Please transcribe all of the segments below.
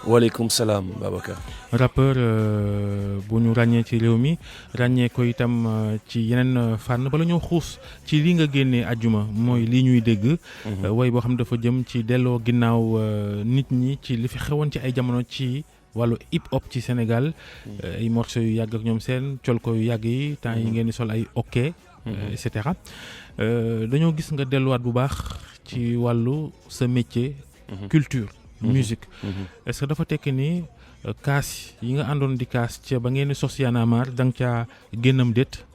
waaleykum salaam Babacar. rappeur bu ñu ràññee ci réew mi ràññee ko itam ci yeneen fànn bala ñoo xuus ci li nga génnee àjjuma mooy lii ñuy dégg. way boo xam ne dafa jëm ci delloo ginnaaw nit ñi ci li fi xewoon ci ay jamono ci wàllu hip hop ci Sénégal. ay morceaux yu yàgg ak ñoom seen col ko yu yàgg yi temps yi ngeen di sol ay ok. et cetera dañoo gis nga delluwaat bu baax ci wàllu sa métier. culture. musique est-ce que dafa tekki ni kaas yi nga àndoon di kaas ca ba ngeen di sos Y'en a marre da nga caa génnam déet.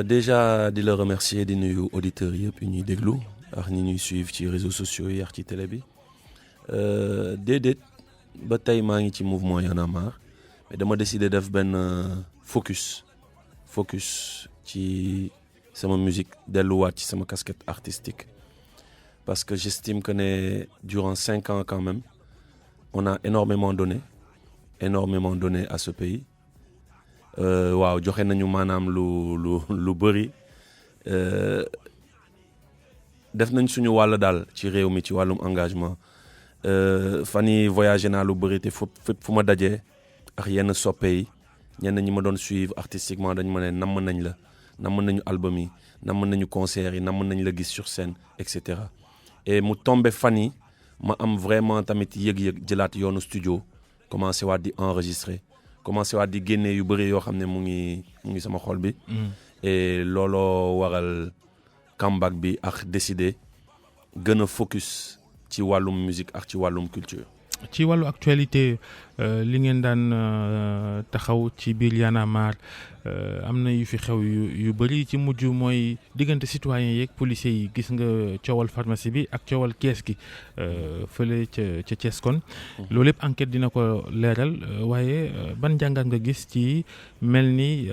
Déjà di la remercier di nuyu auditeurs yëpp yu ñuy déglu ak ñi ñuy suivre ci réseaux sociaux yi ak ci télé bi déedéet ba tey maa ngi ci mouvement Y'en a marre mais dama décidé def benn focus ci sama musique delluwaat ci sama casquette artistique. Parce que j'estime que durant 5 ans quand même, on a énormément donné à ce pays. Waaw joxe nañu maanaam lu bëri def nañ suñu wàll daal ci réew mi ci wàllum engagement fan yi voyagé naa lu bëri te fépp fu ma dajee ak yenn soppe yi ñenn ñi ma doon suivre artistiquement dañ ma ne namm nañ la namm nañu album yi namm nañu concert yi namm nañ la gis sur scène et cetera. Et mu tombé fan yi ma am vraiment tamit yëg-yëg jëlaat yoonu studio commencé waat di enregistrer commencé waat di génne yu bëri yoo xam ne mu ngi sama xol bi. Et looloo waral comeback bi ak décidé gën a focus ci wàllum musique ak ci wàllum culture. ci wàllu actualité li ngeen daan taxaw ci biir Y'en a marre am na yu fi xew yu bëri ci mujj mooy diggante citoyens yeeg policiers yi gis nga coowal pharmacie bi ak coowal kees gi fële ca Thiès kon. loolu yëpp enquête dina ko leeral waaye ban jàngat nga gis ci mel ni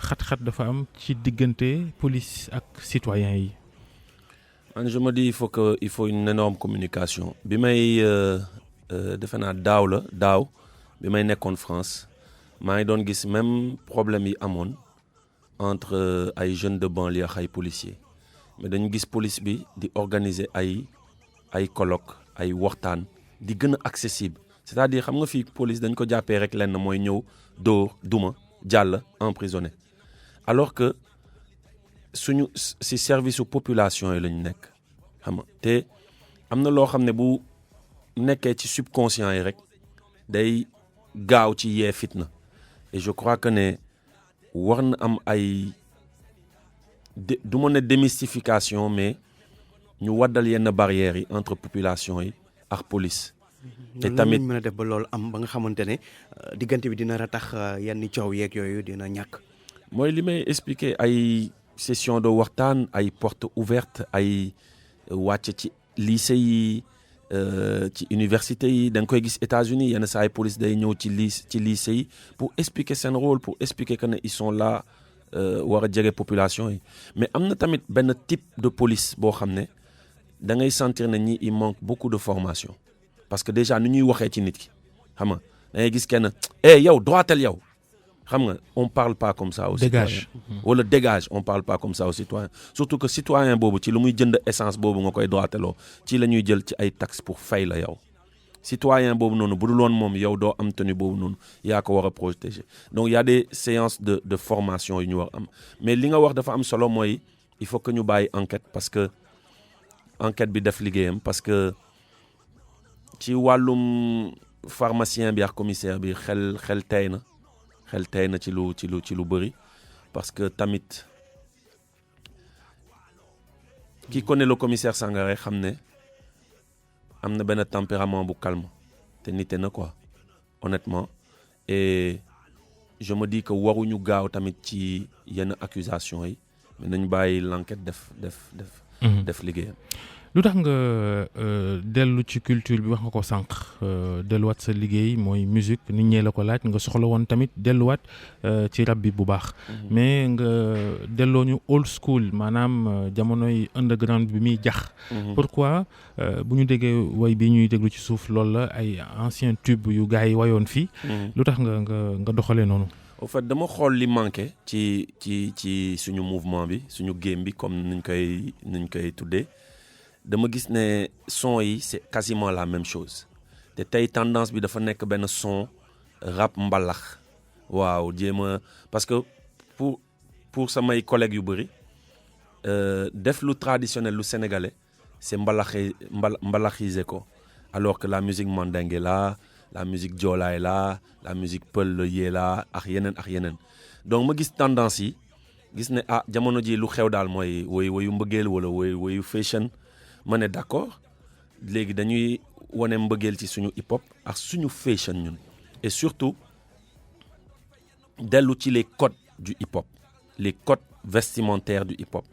xat-xat dafa am ci diggante police ak citoyens yi. man je me dis il faut une énorme communication bi may. defe naa daaw bi may nekkoon France maa ngi doon gis même problème yi amoon entre ay jeunes de banlieue ak ay policiers mais dañu gis police bi di organiser ay colloque ay waxtaan di gën a accessible c'est-à-dire xam nga fii police dañ ko jàppee rek lenn mooy ñëw dóor duma jàll emprisonné alors que suñu si service su population yi lañu nekk xam nga te am na loo xam ne bu nekkee ci subconscient yi rek day gaaw ci yee fitna et je crois que war na am ay du ma ne démystification mais ñu waddal yenn barrières yi entre population yi ak police. te tamit mën a def ba loolu am ba nga xamante ne diggante bi dina ratax yenn coow yeeg yooyu dina ñàkk. mooy li may expliquer ay session de waxtaan ay porte ouverte ay wàcc ci lycée yi. ci université yi da nga koy gis États-Unis yenn saa yi police day ñëw ci lycée yi pour expliquer seen rôle pour expliquer que ils sont là war a jege population yi mais am na tamit benn type de police boo xam ne da ngay sentir ne ñi il manque beaucoup de formation parce que déjà ni ñuy waxee ci nit ki xam nga da ngay gis kenn yow droitel yow xam nga on parle pas comme ça aux dégage wala dégage on parle pas comme ça aux citoyens surtout que citoyen boobu ci lu muy jënd essence boobu nga koy droiteloo ci la ñuy jël ci ay taxes pour fay la yow citoyen boobu noonu bu dul woon moom yow doo am tenue boobu noonu yaa ko war a protéger donc y a des séances de formation yu ñu war am mais li nga wax dafa am solo mooy il faut que ñu bàyyi enquête parce que enquête bi def liggéeyam parce que ci wàllum pharmacien bi ak commissaire bi xel tey na ci lu bëri parce que tamit qui connaît le commissaire Sangaré xam ne am na benn tempérament bu calme te nite na quoi honnêtement et je me dis que waruñu gaaw tamit ci yenn accusation yi mais nañ bàyyi l'enquête def liggéeyam. lu tax nga dellu ci culture bi wax nga ko sànq delluwaat sa liggéey mooy musique nit ñee la ko laaj nga soxla woon tamit delluwaat ci rap bi bu baax. mais nga delloo ñu old school maanaam jamonoy underground bi muy jax. pourquoi bu ñu déggee way bi ñuy déglu ci suuf loolu la ay ancien tube yu gars yi wayoon fii. lu tax nga doxalee noonu. au fait dama xool li manqué ci suñu mouvement bi suñu game bi comme nuñ koy tuddee. dama gis ne son yi c'est quasiment la même chose te tey tendance bi dafa nekk benn son rap mbalax waaw parce que pour samay collègues yu bëri def lu traditionnel lu sénégalais c'est mbalaxisé ko alors que la musique mandingue est là, la musique joola est là, la musique peul yi là ak yeneen donc ma gis tendance yi gis ne jamono ji lu xew daal mooy woyu mbëggeel wala woyu fashion ma ne d'accord léegi dañuy wane mbëggeel ci suñu hip hop ak suñu fashion ñun et surtout dellu ci les codes du hip hop les codes vestimentaires du hip hop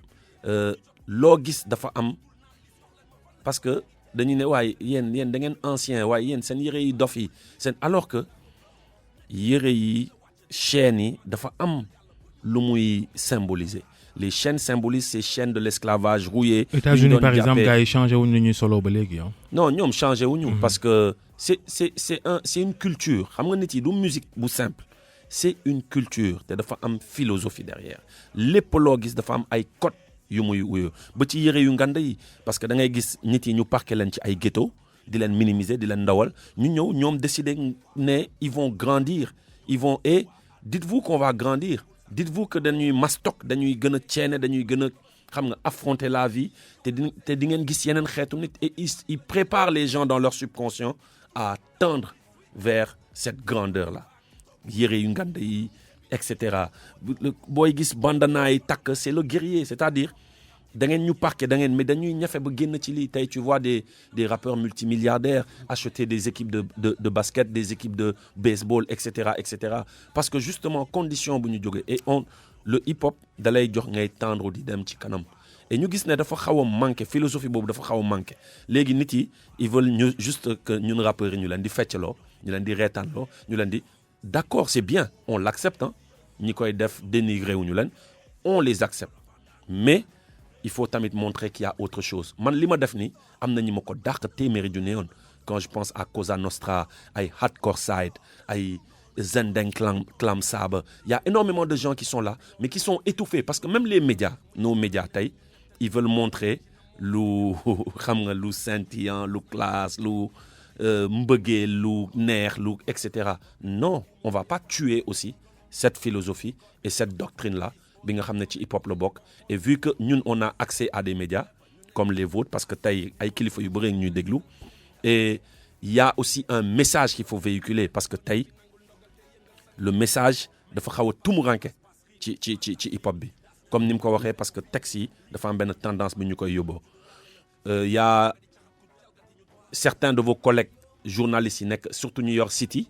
loo gis dafa am parce que dañu ne waaye yéen da ngeen ancien waaye yéen seen yére yi dof yi alors que yére yi chaînes yi dafa am lu muy symboliser les chaînes symbolisent ces chaînes de l'esclavage rouillé. États-Unis par exemple gars yi changé wuñ ñuy solo ba léegi non ñoom changé wuñu parce que c'est une culture xam nga nit yi du musique bu simple c'est une culture te dafa am philosophie derrière lépp loo gis dafa am ay code yu muy wuyu ba ci yére yu ngand yi parce que da ngay gis nit yi ñu parqué leen ci ay ghetto di leen minimiser di leen ndawal ñu ñëw ñoom décider ne ils vont grandir et dites-vous qu'on va grandir dites-vous que dañuy mastoc dañuy gën a ceene dañuy gën a xam nga affronter la vie te di ngeen gis yeneen xeetu nit et ils préparent les gens dans leur subconscient à tendre vers cette grandeur là yére yu ngand yi et cetera booy gis bandana yi takk c'est le guerrier c'est-à-dire da ngeen ñu parqué mais dañuy ñafe ba génn ci lii tey tu vois des rappeurs multimilliardaires acheter des équipes de basket des équipes de baseball et cetera parce que justement condition bu ñu jógee et le hip-hop da lay jox ngay tendre di dem ci kanam et ñu gis ne dafa xaw a manqué philosophie boobu dafa xaw a manqué léegi nit yi ils veulent ñu juste que ñun rappeurs yi ñu leen di feccloo ñu leen di reetaanloo ñu leen di d'accord c'est bien on l'accepte ñi koy def dénigrer wu ñu leen on les accepte mais il faut tamit montrer qu'il y a autre chose man li ma def ni am na ñi ma ko dàq téeméeri junne yoon quand je pense à Cosa Nostra ay Hardcore Side ay Zendeng Clam Saba il y a énormément de gens qui sont là mais qui sont étouffés parce que même les médias nos médias tey ils veulent montrer lu xam nga lu scintillant lu classe lu mbëggeel lu neex lu et cetera non on va pas tuer aussi cette philosophie et cette doctrine là bi nga xam ne ci hip hop la bokk et vu que ñun on a accès à des médias comme les vôtres parce que tey ay kilifa yu bëri ñuy déglu et il y a aussi un message qu'il faut véhiculer parce que tey le message dafa xaw a tumuranke ci hip hop bi comme ni mu ko waxee parce que texte yi dafa am benn tendance bi ñu koy yóbboo y a certains de vos collègues journalistes yi nekk surtout New York City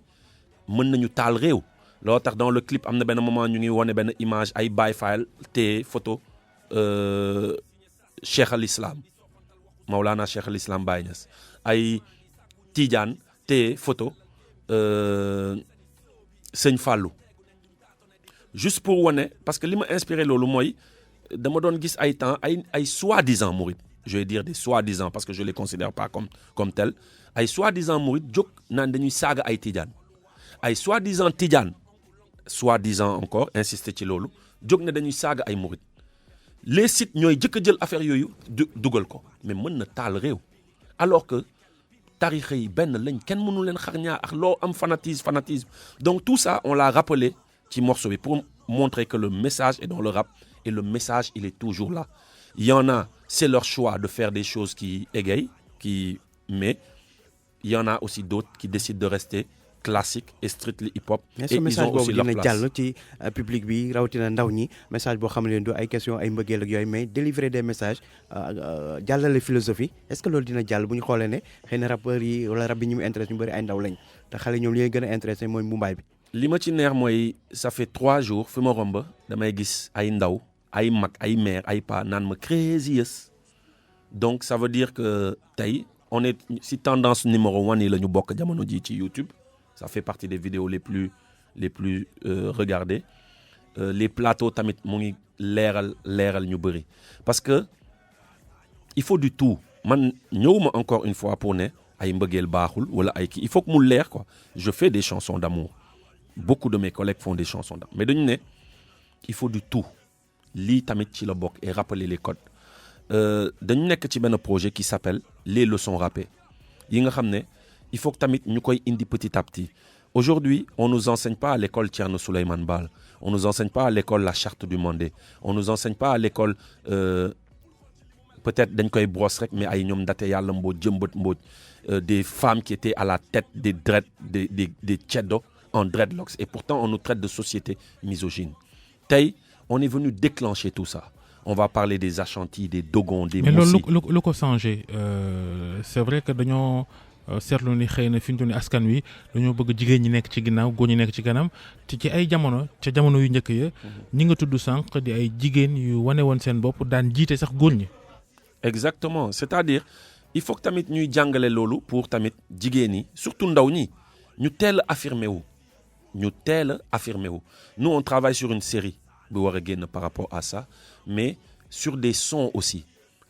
mën nañu taal réew loo tax dans le clip am na benn moment ñu ngi wone benn image ay Baye Fall te photo Cheikh al Islam Maulana Cheikh al Islam Baye Niass ay Tidiane te photo Sëñ Fallou juste pour wone parce que li ma inspiré loolu mooy dama doon gis ay temps ay soi-disant mourides je vais dire des soi-disant parce que je les considère pas comme tel ay soi-disant mourides jóg naan dañuy saaga ay Tidiane ay soi-disant Tidiane soi-disant encore insister ci loolu jóg ne dañuy saaga ay mourides les sites ñooy jëkk a jël affaire yooyu dugal ko mais mën na taal réew alors que tarixa yi benn lañ kenn mënu leen xar ñaar ak loo am fanatisme donc tout ça on l'a rappelé ci morceau bi pour montrer que le message est dans le rap et le message il est toujours là il y en a c'est leur choix de faire des choses qui égayent mais il y en a aussi d'autres qui décident de rester classique et strictly hip-hop et ils ont aussi leur place. jàll ci public bi rawatina ndaw ñi message boo xam ne du ay question ay mbëggeel ak yooyu mais délivrer des messages jàllale philosophie est-ce que loolu dina jàll bu ñu xoolee ne xëy na rappeurs yi wala rap bi ñu mu intéressé ñu bëri ay ndaw lañ te xale ñoom li leen gën a intéressé mooy mumbaay bi. li ma ci neex mooy ça fait 3 jours fi ma romb damay gis ay ndaw ay mag ay mère ay pa naan ma craziest donc ça veut dire que tey on est si tendance numéro 1 yi la ñu bokk jamono ji ci YouTube. Ça fait partie des vidéos les plus regardées les plateaux tamit mu ngi leeral ñu bëri parce que il faut du tout man ñëwuma encore une fois pour ne ay mbëggeel baaxul wala ay kii il faut que mu leer quoi je fais des chansons d'amour beaucoup de mes collègues font des chansons d'amour mais dañu ne il faut du tout lii tamit ci la bokk et rappeler les codes dañu nekk ci benn projet qui s'appelle les leçons rappées yi nga xam ne il faut que tamit ñu koy indi petit à petit. Aujourd'hui, on nous enseigne pas à l'école Thierno Souleymane Baal, on nous enseigne pas à l'école la charte du Mandé, on nous enseigne pas à l'école peut-être dañ koy brosse rek mais ay ñoom Ndate Yàlla Mbodj Jëmbët Mbodj des femmes qui étaient à la tête des dread des ceddo en dreadlocks et pourtant on nous traite de société misogyne. Tey on est venu déclencher tout ça. On va parler des Ashanti, des Dogon, des Moussi. Mais lu ko changé c'est vrai que dañoo seetlu ni xëy na fi ñu toll nii askan wi dañoo bëgg jigéen ñi nekk ci ginnaaw góor ñi nekk ci kanam te ci ay jamono ca jamono yu njëkk ya ñi nga tudd sànq di ay jigéen yu wane woon seen bopp daan jiite sax góor ñi. Exactement, c'est-à-dire il faut que tamit ñuy jàngale loolu pour tamit jigéen ñi surtout ndaw ñi ñu teel a affirmer wu nous on travaille sur une série bu war a génn par rapport à ça mais sur des sons aussi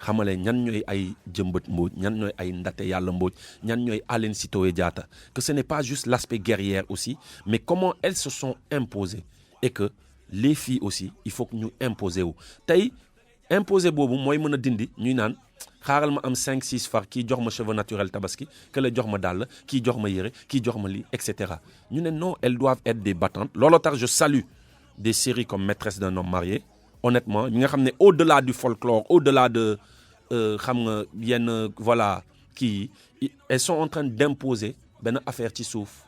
xamale ñan ñooy ay Jëmbët Mbodj ñan ñooy ay Ndate Yàlla Mbodj ñan ñooy Aline Sitoé Diatta que ce n'est pas juste l'aspect guerrière aussi mais comment elles se sont imposées et que les filles aussi il faut que ñu imposer wu tey imposer boobu mooy mën a dindi ñuy naan xaaral ma am 5-6 far kii jox ma cheveux naturel tabaski que la jox ma dàll kii jox ma yére kii jox ma lii et cetera ñu ne non elles doivent être des battantes looloo tax je salue des séries comme Maîtresse d'un homme marié honnêtement ñi nga xam ne au-delà du folklore au-delà de xam nga yenn voilà kii elles sont en train d'imposer benn affaire ci suuf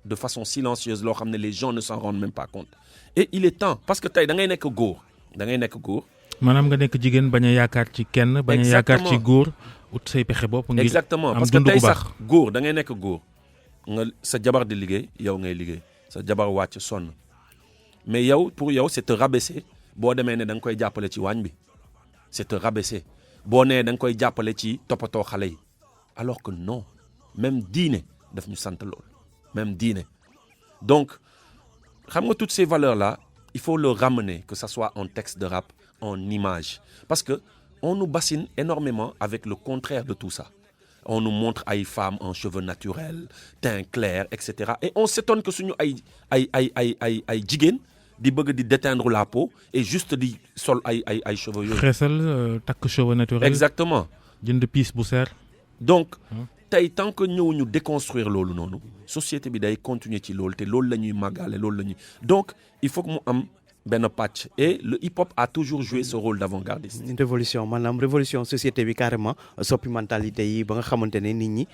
de façon silencieuse loo xam ne les gens ne s'en rendent même pas compte et il est temps parce que tey da ngay nekk góor maanaam nga nekk jigéen bañ a yaakaar ci kenn. bañ a yaakaar ci góor ut say pexe bopp. ngir exactement parce que tey sax góor da ngay nekk góor nga sa jabar di liggéey yow ngay liggéey sa jabar wàcc sonn mais yow pour yow c'est te rabaisser boo demee ne da nga koy jàppale ci waañ bi c'est te rabaisser boo nee da nga koy jàppale ci toppatoo xale yi alors que non même diine daf ñu sant lool même diine donc xam nga toutes ces valeurs là il faut le ramener que ça soit en texte de rap en image parce que on nous bassine énormément avec le contraire de tout ça on nous montre ay femmes en cheveux naturels teint clair etc et on s'étonne que suñu ay jigéen di bëgg di déteindre la peau et juste di sol ay cheveux yooyu. xeesal takk cheveux naturels. exactement. jënd piis bu seer. donc tey tant que ñëwuñu déconstruire loolu noonu société bi day continuer ci loolu te loolu la ñuy màggale loolu la ñuy donc il faut que mu am benn pàcc et le hip-hop a toujours joué ce rôle d'avant-gardiste. une révolution maanaam révolution société bi carrément soppi mentalité yi ba nga xamante ne nit ñi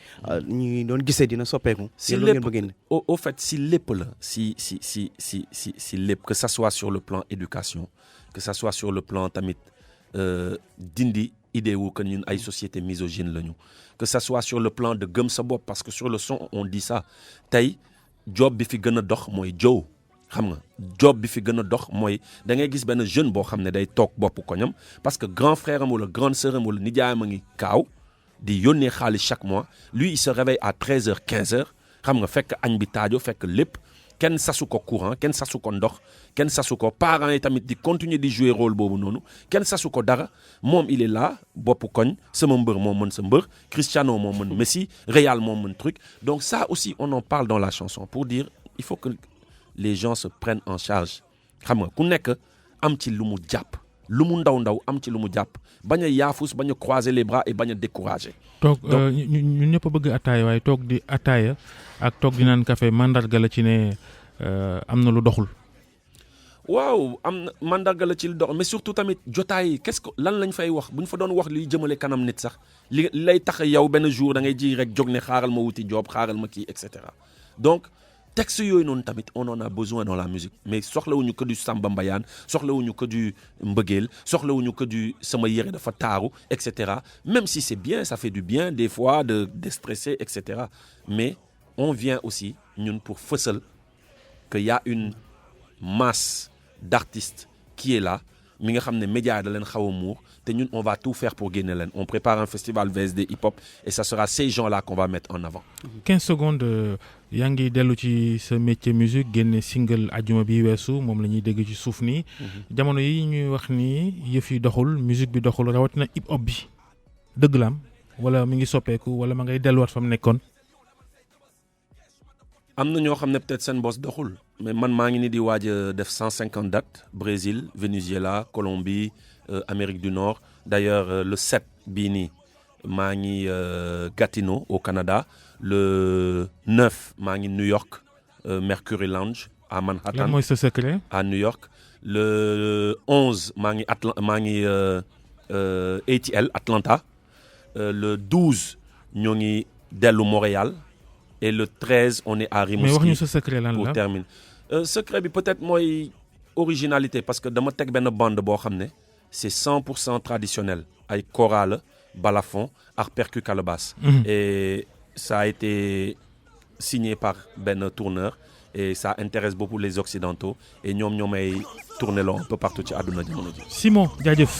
ñi doon gisee dina soppeeku. si lépp au fait si lépp la si lépp que ça soit sur le plan éducation que ça soit sur le plan tamit dindi idée wu que ñun ay société misogyne lañu que ça soit sur le plan de gëm sa bopp parce que sur le son on dit ça tey job bi fi gën a dox mooy jow xam nga job bi fi gën a dox mooy da ngay gis benn jeune boo xam ne day toog bopp koñam parce que grand frère am wala grande sœur am wala nijaayam a ngi kaaw di yónnee xaalis chaque mois lui il se réveille à 13h 15h xam nga fekk añ bi taajo fekk lépp kenn sasu ko courant kenn sasu ko ndox kenn sasu ko parents yi tamit di continuer di jouer rôle boobu noonu kenn sasu ko dara moom il est là bopp koñ sama mbër moo mën sa mbër Cristiano moo mën Messi Real moo mën truc donc ça aussi on en parle dans la chanson pour dire il faut que les gens se prennent en charge xam nga ku nekk am ci lu mu jàpp lu mu ndaw am ci lu mu jàpp bañ a yaafus bañ a croiser les bras et bañ a décourager. toog ñun ñëpp a bëgg ataaya waaye toog di ataaya ak toog di naan café mandarga la ci ne am na lu doxul. waaw am na mandarga la ci lu doxul mais surtout tamit jotaay qu'est-ce que lan lañ fay wax bu ñu fa doon wax liy jëmale kanam nit sax li lay tax yow benn jour da ngay ji rek jóg ne xaaral ma wuti job xaaral ma kii et cetera donc. texte yooyu noonu tamit on en a besoin dans la musique mais soxlawuñu que du Samba Mbayaan soxlawuñu que du mbëggeel soxlawuñu que du sama yére dafa taaru et cetera même si c'est bien ça fait du bien des fois de déstresser et cetera mais on vient aussi ñun pour fësal que y a une masse d'artistes qui est là mi nga xam ne média da leen xaw a muur te ñun on va tout faire pour génne leen on prépare un festival VSD hip hop et ça sera ces gens-là qu'on va mettre en avant. 15 secondes yaa ngi dellu ci sa métier musique génne single ajuma bi weesu moom la ñuy dégg ci suuf nii. jamono yi ñuy wax ni yëf yi doxul musique bi doxul rawatina hip hop bi dëgg la am wala mi ngi soppeeku wala ma ngay delluwaat fa mu nekkoon. am na ñoo xam ne peut-être seen boss doxul mais man maa ngi ni di waaj a def 150 dates Brésil Venezuela Colombie Amérique du Nord d'ailleurs le 7 bii nii maa ngi Gatineau au Canada. Le 9 maa ngi New York Mercury Lounge à Manhattan. lan mooy sa secret. à New York. Le 11 maa ngi ATL Atlanta. Le 12 ñoo ngi dellu Montréal. Et le 13 on est à Rimouski. mais wax ñu sa secret lan la pour terminer. Secret bi peut-être mooy originalité parce que dama teg benn bande boo xam ne c'est 100% traditionnel ay kora la balafon ak percu calebasse. Et ça a été signé par benn tourneur et ça intéresse beaucoup les occidentaux et ñoom ñoo may tourner loo un peu partout ci àdduna jamono ji. Simon jaajëf.